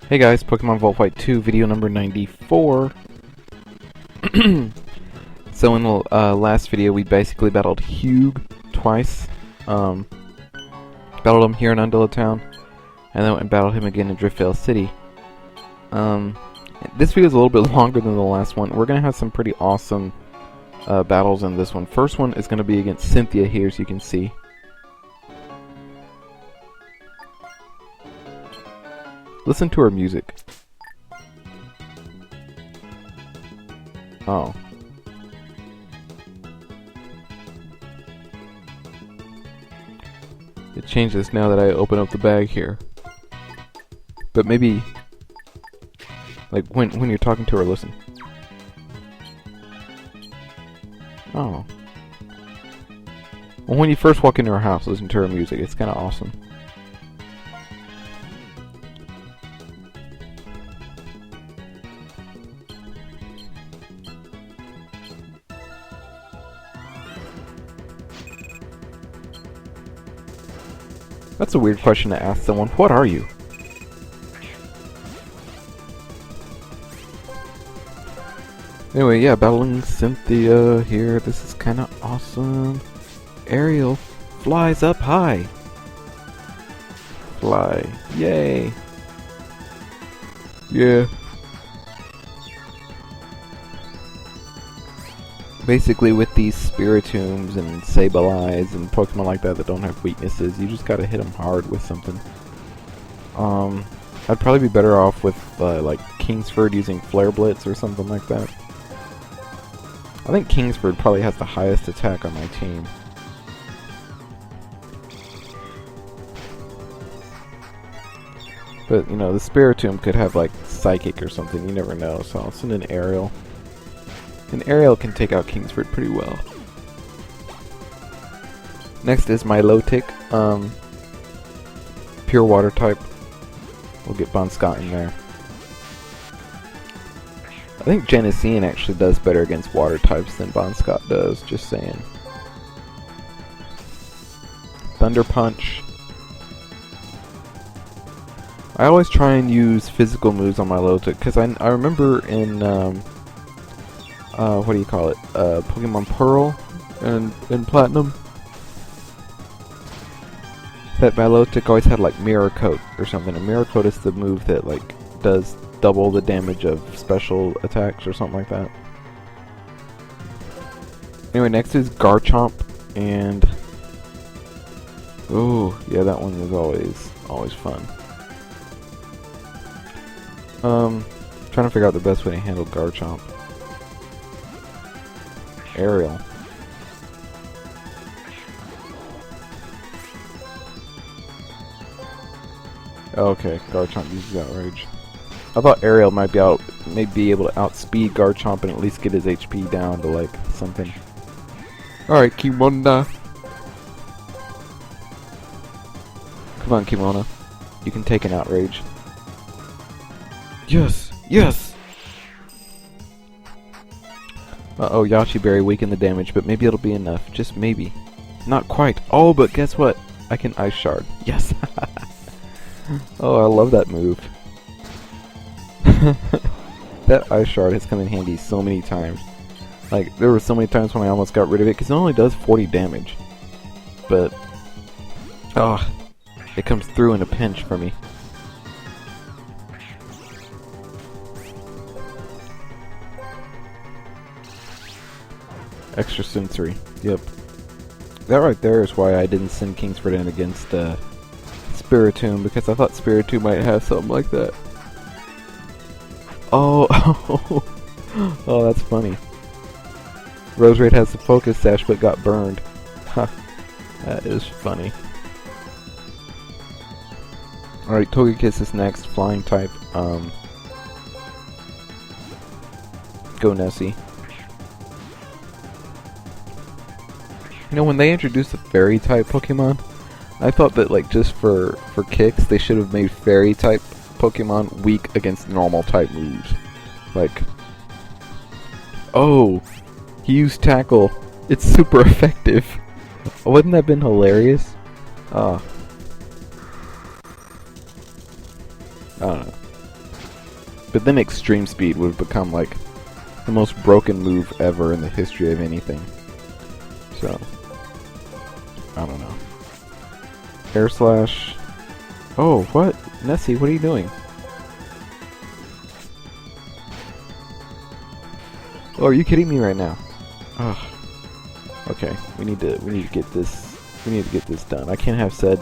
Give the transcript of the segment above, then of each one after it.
Hey guys, Pokemon Vault Fight 2, video number 94. So in the last video, we basically battled Hugh twice. Battled him here in Undula Town, and then went and battled him again in Driftvale City. This video is a little bit longer than the last one. We're going to have some pretty awesome battles in this one. First one is going to be against Cynthia here, as you can see. Listen to her music. Oh. It changes now that I open up the bag here. But maybe, like, when you're talking to her, listen. Oh. Well, when you first walk into her house, listen to her music. It's kind of awesome. That's a weird question to ask someone. What are you? Anyway, yeah, battling Cynthia here. This is kind of awesome. Ariel flies up high. Fly. Yay. Yeah. Basically, with these Spiritombs and Sableyes and Pokemon like that don't have weaknesses, you just gotta hit them hard with something. I'd probably be better off with, like, Kingsford using Flare Blitz or something like that. I think Kingsford probably has the highest attack on my team. But, you know, the Spiritomb could have, like, Psychic or something, you never know, so I'll send an Ariel. And Ariel can take out Kingsford pretty well. Next is Milotic, pure water type. We'll get Bonscott in there. I think Genesene actually does better against water types than Bonscott does, just saying. Thunder Punch. I always try and use physical moves on Milotic, because I remember in, what do you call it? Pokemon Pearl and Platinum. That Milotic always had like Mirror Coat or something. And Mirror Coat is the move that like does double the damage of special attacks or something like that. Anyway, next is Garchomp, and oh yeah, that one is always fun. Trying to figure out the best way to handle Garchomp. Ariel. Okay, Garchomp uses Outrage. I thought Ariel might be able to outspeed Garchomp and at least get his HP down to like something. Alright, Kimona. Come on, Kimona. You can take an Outrage. Yes! Yes! Uh-oh, Yache Berry weakened the damage, but maybe it'll be enough. Just maybe. Not quite. Oh, but guess what? I can Ice Shard. Yes! Oh, I love that move. That Ice Shard has come in handy so many times. Like, there were so many times when I almost got rid of it, because it only does 40 damage. But, oh, it comes through in a pinch for me. Extra sensory. Yep. That right there is why I didn't send Kingsford in against Spiritomb, because I thought Spiritomb might have something like that. Oh, oh, that's funny. Roserade has the Focus Sash but got burned. Huh. That is funny. Alright, Togekiss is next. Flying type. Go Nessie. You know, when they introduced the Fairy type Pokemon, I thought that like just for kicks they should have made Fairy type Pokemon weak against normal type moves. Like, oh, he used Tackle. It's super effective. Wouldn't that have been hilarious? I don't know. But then Extreme Speed would have become like the most broken move ever in the history of anything. So, I don't know. Air Slash. Oh, what? Nessie, what are you doing? Oh, are you kidding me right now? Ugh. Okay, we need to get this done. I can't have said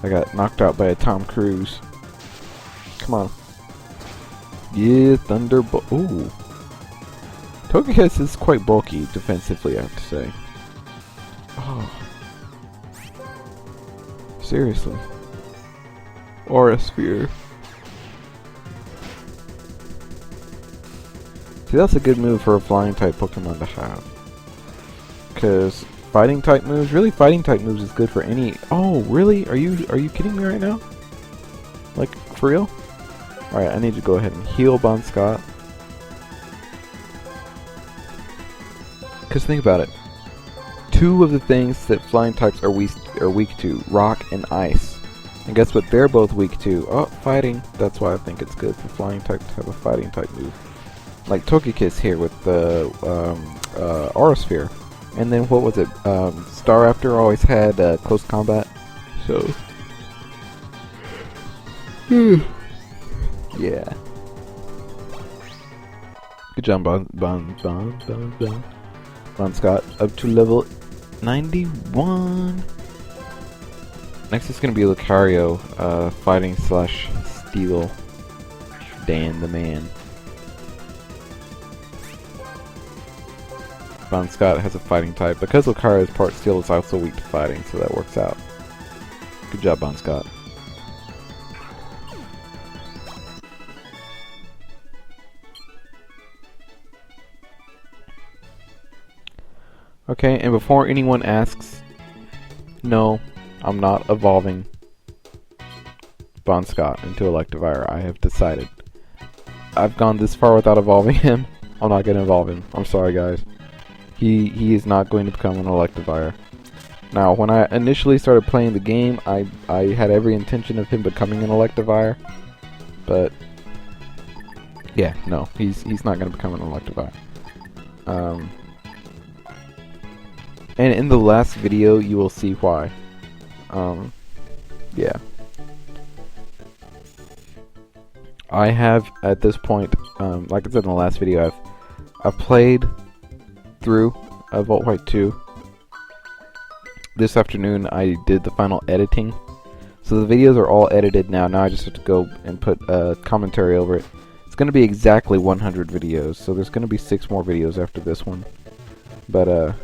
I got knocked out by a Tom Cruise. Come on. Yeah, Thunderbolt. Ooh. Togekiss is quite bulky defensively, I have to say. Oh. Seriously. Aura Sphere. See, that's a good move for a flying type Pokemon to have. Because fighting type moves, is good for any. Oh, really? Are you kidding me right now? Like, for real? Alright, I need to go ahead and heal Bonscott. Because think about it. Two of the things that flying types are weak to, rock and ice. And guess what they're both weak to? Oh, fighting. That's why I think it's good for flying types to have a fighting type move. Like Togekiss here with the Aura Sphere. And then what was it? Staraptor always had close combat. So, yeah. Good job, Bonscott, up to level 91. Next is gonna be Lucario, fighting / steel. Dan the man. Bonscott has a fighting type. Because Lucario is part steel, it's also weak to fighting, so that works out. Good job, Bonscott. Okay, and before anyone asks, no, I'm not evolving Bonscott into Electivire. I have decided. I've gone this far without evolving him. I'm not going to evolve him. I'm sorry, guys. He is not going to become an Electivire. Now, when I initially started playing the game, I had every intention of him becoming an Electivire. But, yeah, no, he's not going to become an Electivire. And in the last video, you will see why. Yeah. I have, at this point, like I said in the last video, I've played through Volt White 2. This afternoon, I did the final editing. So the videos are all edited now. Now I just have to go and put commentary over it. It's going to be exactly 100 videos. So there's going to be 6 more videos after this one. But,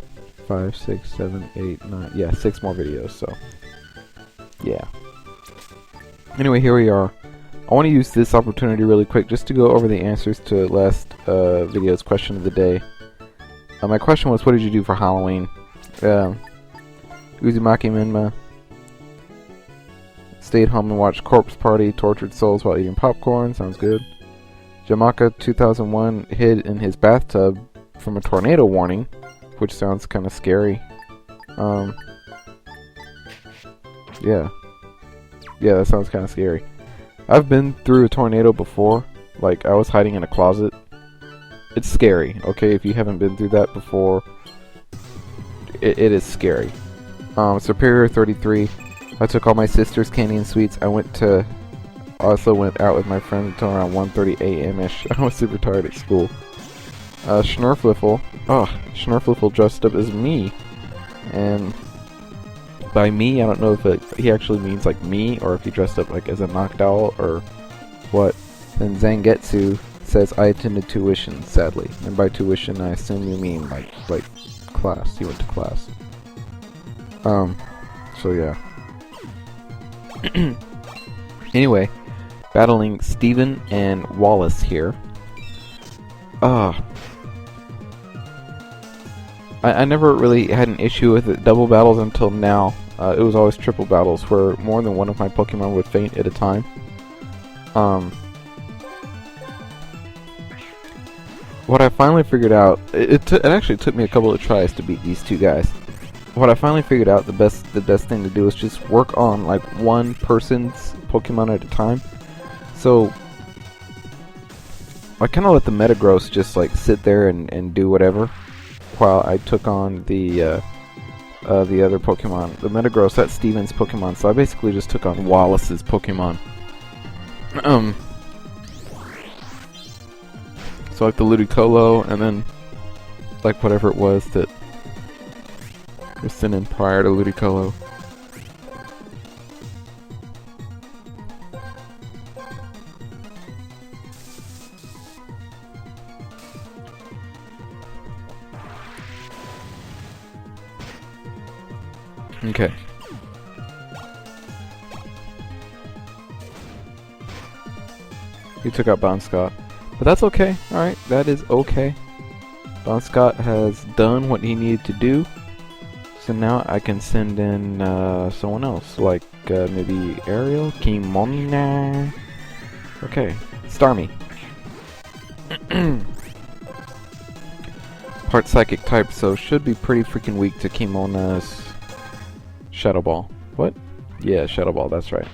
5, 6, 7, 8, 9. Yeah, 6 more videos, so yeah. Anyway, here we are. I want to use this opportunity really quick just to go over the answers to last video's question of the day. My question was, what did you do for Halloween? Uzumaki Minma stayed home and watched Corpse Party, tortured souls while eating popcorn. Sounds good. Jamaka 2001 hid in his bathtub from a tornado warning, which sounds kind of scary. Yeah, that sounds kind of scary. I've been through a tornado before. Like, I was hiding in a closet. It's scary, okay? If you haven't been through that before, it is scary. Superior 33. I took all my sister's candy and sweets. I also went out with my friends until around 1:30 a.m.-ish. I was super tired at school. Schnurfliffle. Oh, Schnurfliffle dressed up as me. And by me, I don't know if he actually means like me, or if he dressed up like as a Noctowl, or what. Then Zangetsu says, I attended tuition, sadly. And by tuition, I assume you mean like class. He went to class. So yeah. Anyway, battling Steven and Wallace here. I never really had an issue with it, double battles until now. It was always triple battles, where more than one of my Pokemon would faint at a time. What I finally figured out, it actually took me a couple of tries to beat these two guys. What I finally figured out, the best thing to do is just work on like one person's Pokemon at a time. So I kind of let the Metagross just like sit there and do whatever while I took on the other Pokemon. The Metagross, that's Steven's Pokemon, so I basically just took on Wallace's Pokemon. So like the Ludicolo, and then like whatever it was that was sent in prior to Ludicolo. Okay. He took out Bounscott. But that's okay. Alright, that is okay. Bounscott has done what he needed to do. So now I can send in someone else. Like maybe Ariel? Kimona? Okay. Starmie. Part Psychic type, so should be pretty freaking weak to Kimona's Shadow Ball. What? Yeah, Shadow Ball, that's right.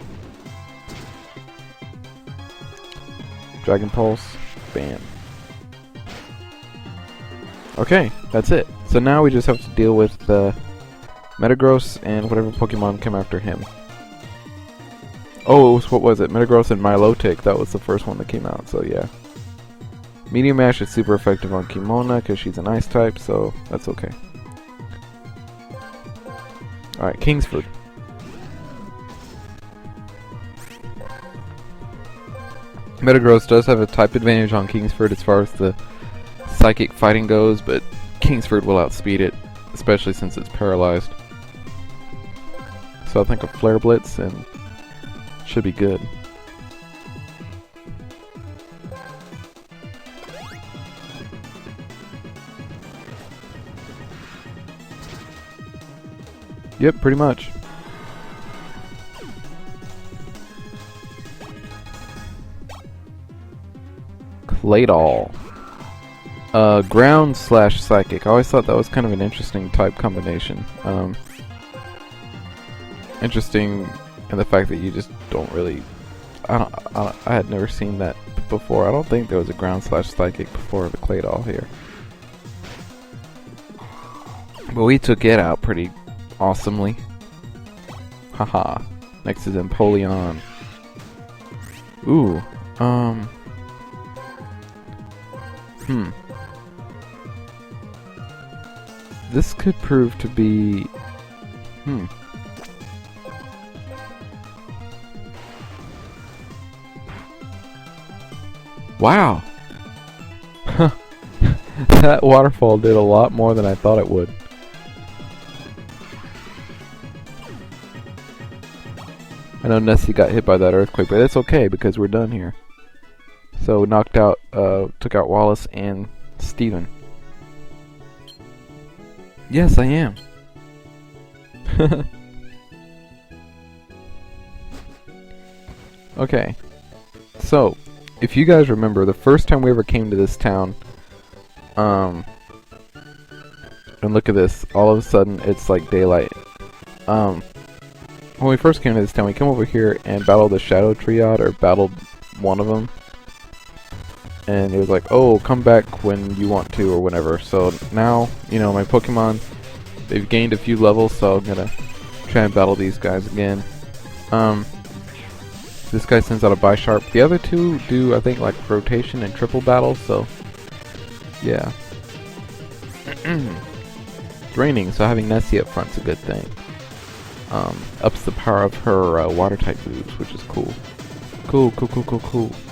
Dragon Pulse. Bam. Okay, that's it. So now we just have to deal with Metagross and whatever Pokemon come after him. Oh, what was it? Metagross and Milotic. That was the first one that came out, so yeah. Medium Mash is super effective on Kimona because she's an ice type, so that's okay. Alright, Kingsford. Metagross does have a type advantage on Kingsford as far as the psychic fighting goes, but Kingsford will outspeed it, especially since it's paralyzed. So I think a Flare Blitz and should be good. Yep, pretty much. Claydol. Ground slash psychic. I always thought that was kind of an interesting type combination. Interesting in the fact that you just don't really... I had never seen that before. I don't think there was a ground slash psychic before the Claydol here. But we took it out pretty awesomely. Haha. Next is Empoleon. Ooh. This could prove to be... Wow! That waterfall did a lot more than I thought it would. I know Nessie got hit by that earthquake, but it's okay because we're done here. So knocked out, took out Wallace and Steven. Yes, I am. Okay. So, if you guys remember, the first time we ever came to this town, and look at this, all of a sudden it's like daylight. When we first came to this town, we came over here and battled the Shadow Triad, or battled one of them. And it was like, oh, come back when you want to, or whenever. So now, you know, my Pokemon, they've gained a few levels, so I'm gonna try and battle these guys again. This guy sends out a Bisharp. The other two do, I think, like rotation and triple battles, so yeah. It's raining, so having Nessie up front's a good thing. Ups the power of her water type moves, which is cool. Cool.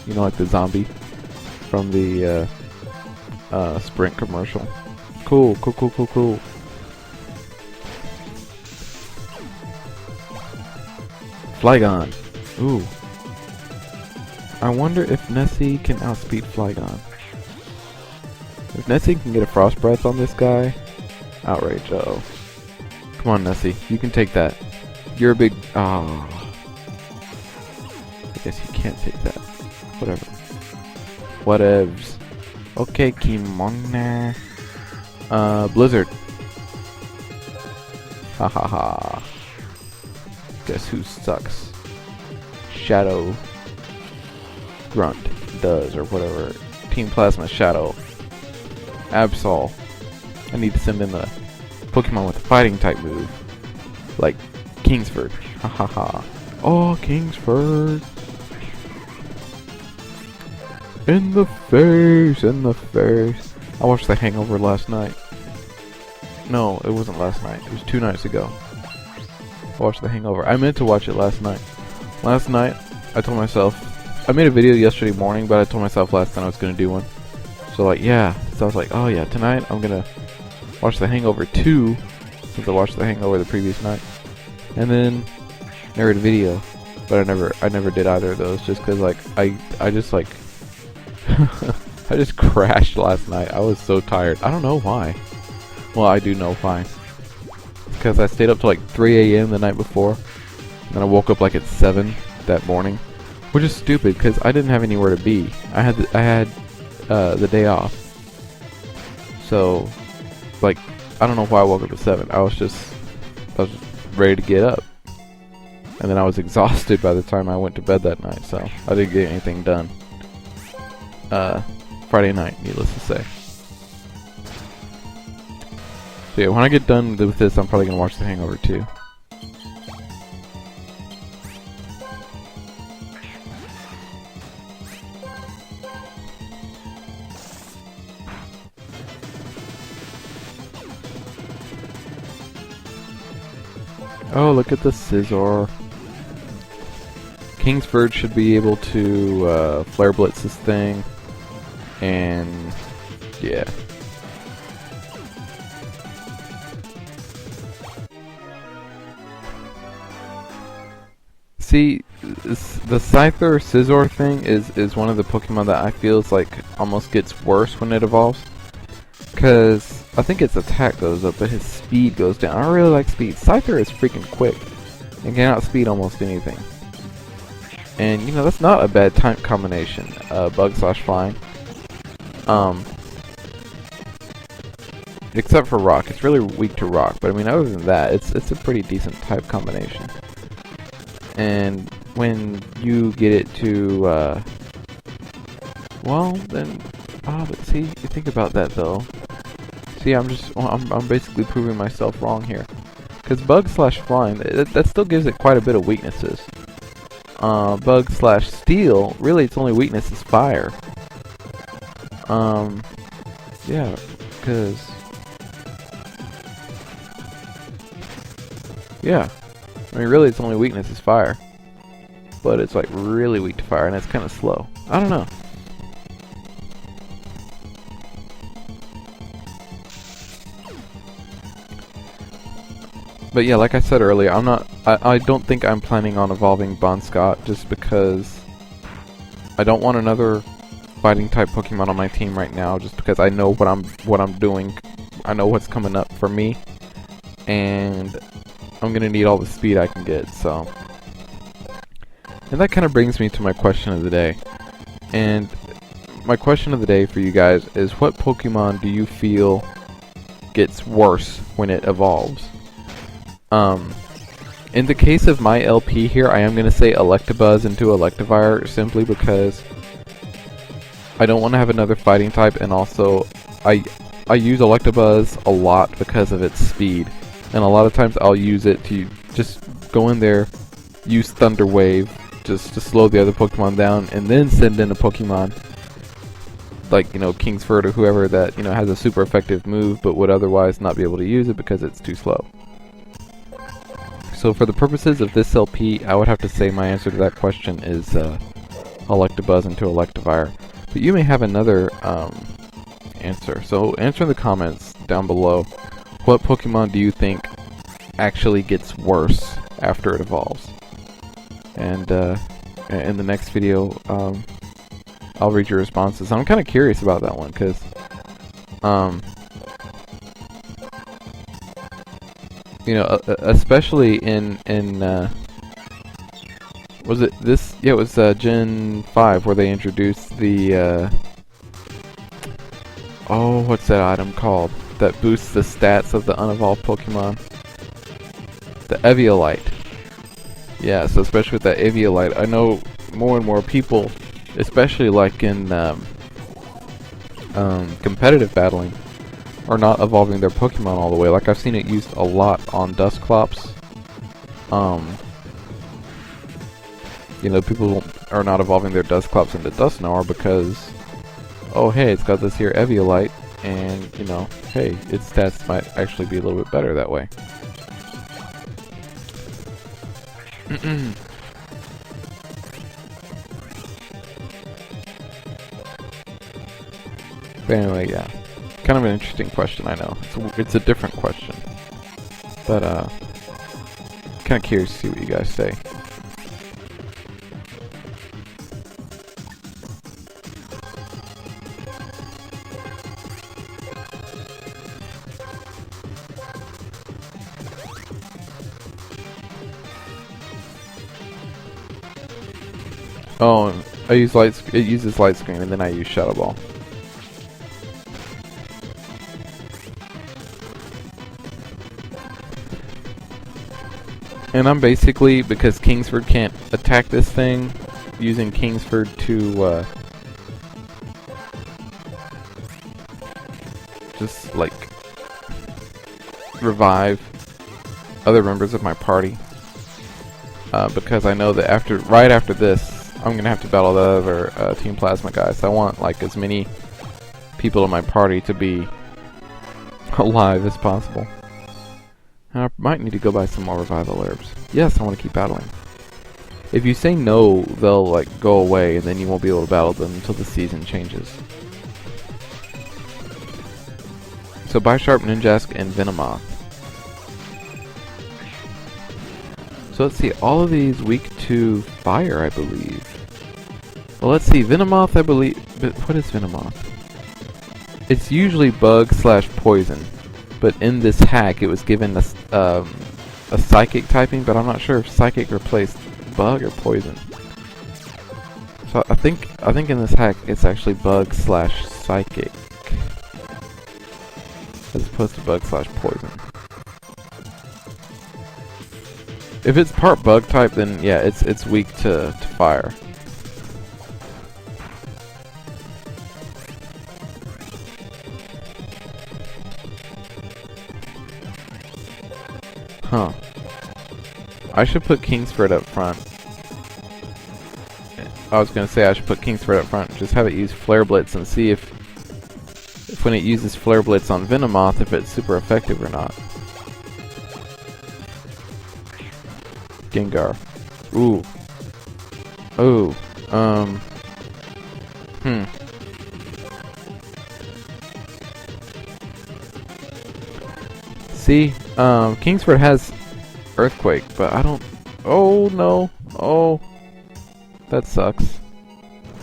You know, like the zombie from the Sprint commercial. Cool. Flygon. Ooh. I wonder if Nessie can outspeed Flygon. If Nessie can get a Frost Breath on this guy, outrage. Uh-oh. Come on, Nessie. You can take that. You're a big... I guess you can't take that. Whatever. Whatevs. Okay, Kimona. Blizzard. Ha ha ha. Guess who sucks? Shadow Grunt does, or whatever Team Plasma Shadow. Absol. I need to send in a Pokemon with a fighting type move. Like Kingsford. Ha ha ha. Oh, Kingsford. In the face, in the face. I watched The Hangover last night. No, it wasn't last night. It was 2 nights ago. I watched The Hangover. I meant to watch it last night. Last night, I told myself... I made a video yesterday morning, but I told myself last night I was going to do one. So like, yeah. So I was like, oh yeah, tonight I'm going to watch The Hangover 2, since I watched The Hangover the previous night. And then narrate a video. But I never did either of those, just because like, I just like... I just crashed last night. I was so tired. I don't know why. Well, I do know why. It's because I stayed up till like 3 a.m. the night before. And then I woke up like at 7 that morning. Which is stupid because I didn't have anywhere to be. I had the day off. So, like, I don't know why I woke up at 7. I was just ready to get up. And then I was exhausted by the time I went to bed that night. So, I didn't get anything done. Friday night, needless to say. So yeah, when I get done with this, I'm probably gonna watch The Hangover 2. Oh, look at the Scizor. Kingsford should be able to Flare Blitz this thing. And yeah. See, the Scyther Scizor thing is one of the Pokemon that I feel like almost gets worse when it evolves. Because I think its attack goes up, but his speed goes down. I don't really like speed. Scyther is freaking quick and can outspeed almost anything. And you know, that's not a bad type combination. Bug/Flying. Except for Rock. It's really weak to Rock, but I mean, other than that, it's a pretty decent type combination. And when you get it to, well, then, but see, you think about that though. See, I'm basically proving myself wrong here. Because Bug/Flying, that still gives it quite a bit of weaknesses. Bug/Steel, really its only weakness is Fire. Yeah, because... Yeah. I mean, really its only weakness is Fire. But it's like really weak to Fire, and it's kind of slow. I don't know. But yeah, like I said earlier, I don't think I'm planning on evolving Bonscott just because I don't want another fighting type Pokemon on my team right now, just because I know what I'm doing. I know what's coming up for me, and I'm gonna need all the speed I can get. So, and that kind of brings me to my question of the day. And my question of the day for you guys is, what Pokemon do you feel gets worse when it evolves? In the case of my LP here, I am going to say Electabuzz into Electivire simply because I don't want to have another fighting type, and also I use Electabuzz a lot because of its speed, and a lot of times I'll use it to just go in there, use Thunder Wave just to slow the other Pokemon down, and then send in a Pokemon like, you know, Kingsford or whoever that, you know, has a super effective move but would otherwise not be able to use it because it's too slow. So for the purposes of this LP, I would have to say my answer to that question is Electabuzz into Electivire. But you may have another answer. So answer in the comments down below, what Pokemon do you think actually gets worse after it evolves? And in the next video, I'll read your responses. I'm kind of curious about that one, because you know, especially in was it this? Yeah, it was Gen 5 where they introduced the oh, what's that item called that boosts the stats of the unevolved Pokemon? The Eviolite. Yeah, so especially with that Eviolite, I know more and more people, especially like in competitive battling are not evolving their Pokemon all the way. Like I've seen it used a lot on Dusclops. You know, people are not evolving their Dusclops into Dusknoir because, oh hey, it's got this here Eviolite, and you know, hey, its stats might actually be a little bit better that way. But anyway, yeah, kind of an interesting question. I know it's a different question, but kind of curious to see what you guys say. Oh, I use it uses light screen, and then I use Shadow Ball. And I'm basically, because Kingsford can't attack this thing, using Kingsford to just like revive other members of my party. Because I know that right after this, I'm gonna have to battle the other Team Plasma guys. I want like as many people in my party to be alive as possible. And I might need to go buy some more revival herbs. Yes, I want to keep battling. If you say no, they'll like go away, and then you won't be able to battle them until the season changes. So Bisharp, Ninjask, and Venomoth. So let's see, all of these weak to fire, I believe. Well, let's see, Venomoth, I believe, but what is Venomoth? It's usually bug/poison, but in this hack it was given a psychic typing, but I'm not sure if psychic replaced bug or poison. So I think in this hack it's actually bug/psychic as opposed to bug/poison. If it's part bug type, then yeah, it's weak to fire. Huh. I should put Kingsford up front. I was gonna say I should put Kingsford up front, just have it use Flare Blitz and see if when it uses Flare Blitz on Venomoth, if it's super effective or not. Gengar. Ooh. Ooh. See, Kingsford has Earthquake, but I don't... Oh, no. Oh. That sucks.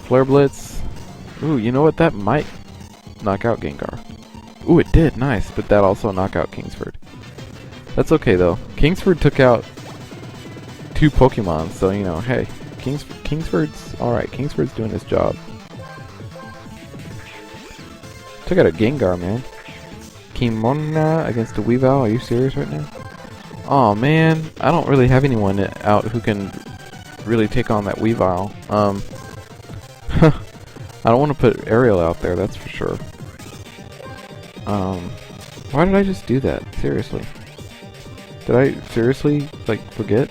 Flare Blitz. Ooh, you know what? That might knock out Gengar. Ooh, it did. Nice. But that also knocked out Kingsford. That's okay, though. Kingsford took out 2 Pokemon, so, you know, hey. Kingsford's... Alright, Kingsford's doing his job. Took out a Gengar, man. Kimona against a Weavile. Are you serious right now? Oh man, I don't really have anyone out who can really take on that Weavile. I don't want to put Ariel out there, that's for sure. Why did I just do that? Seriously. Did I seriously, like, forget?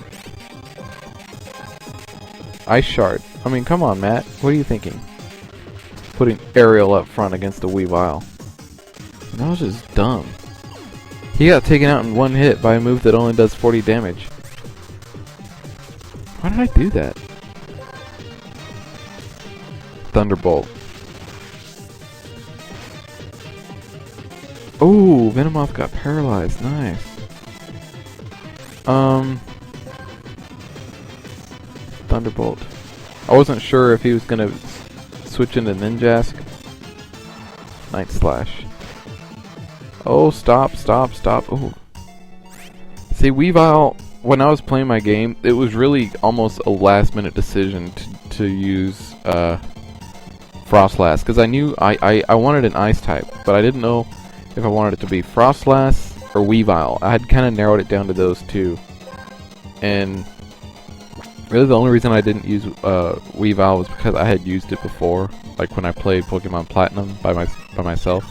Ice Shard. I mean, come on, Matt. What are you thinking? Putting Ariel up front against a Weavile. That was just dumb. He got taken out in one hit by a move that only does 40 damage. Why did I do that? Thunderbolt. Oh, Venomoth got paralyzed. Nice. Thunderbolt. I wasn't sure if he was gonna switch into Ninjask. Night Slash. Oh, stop. Oh. See, Weavile, when I was playing my game, it was really almost a last-minute decision to use Frostlass, because I knew I wanted an Ice type, but I didn't know if I wanted it to be Frostlass or Weavile. I had kind of narrowed it down to those two. And Really, the only reason I didn't use Weavile was because I had used it before. Like when I played Pokemon Platinum by myself,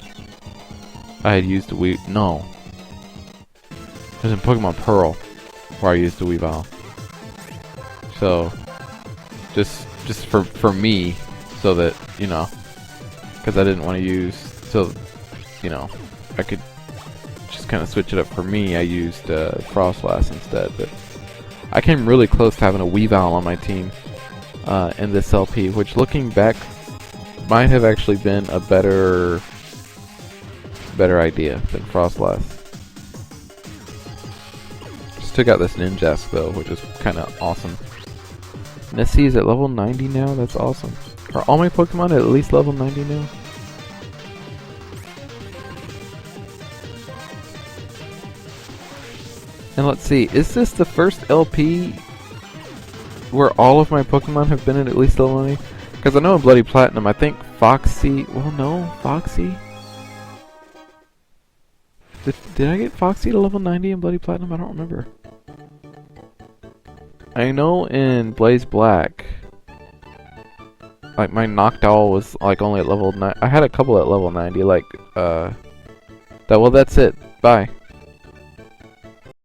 I had used the No, it was in Pokemon Pearl where I used the Weavile. So, just for me, so that you know, because I didn't want to use, so you know, I could just kind of switch it up for me. I used Frostlass instead, but I came really close to having a Weavile on my team in this LP, which looking back might have actually been a better idea than Frostlass. Just took out this Ninjask though, which is kind of awesome. Nessie is at level 90 now. That's awesome. Are all my Pokemon at least level 90 now? And let's see, is this the first LP where all of my Pokemon have been at least level 90? Because I know in Bloody Platinum, I think Foxy... Well, no, Foxy... Did I get Foxy to level 90 in Bloody Platinum? I don't remember. I know in Blaze Black, like my Noctowl was like only at level 9. I had a couple at level 90, like, well, that's it. Bye.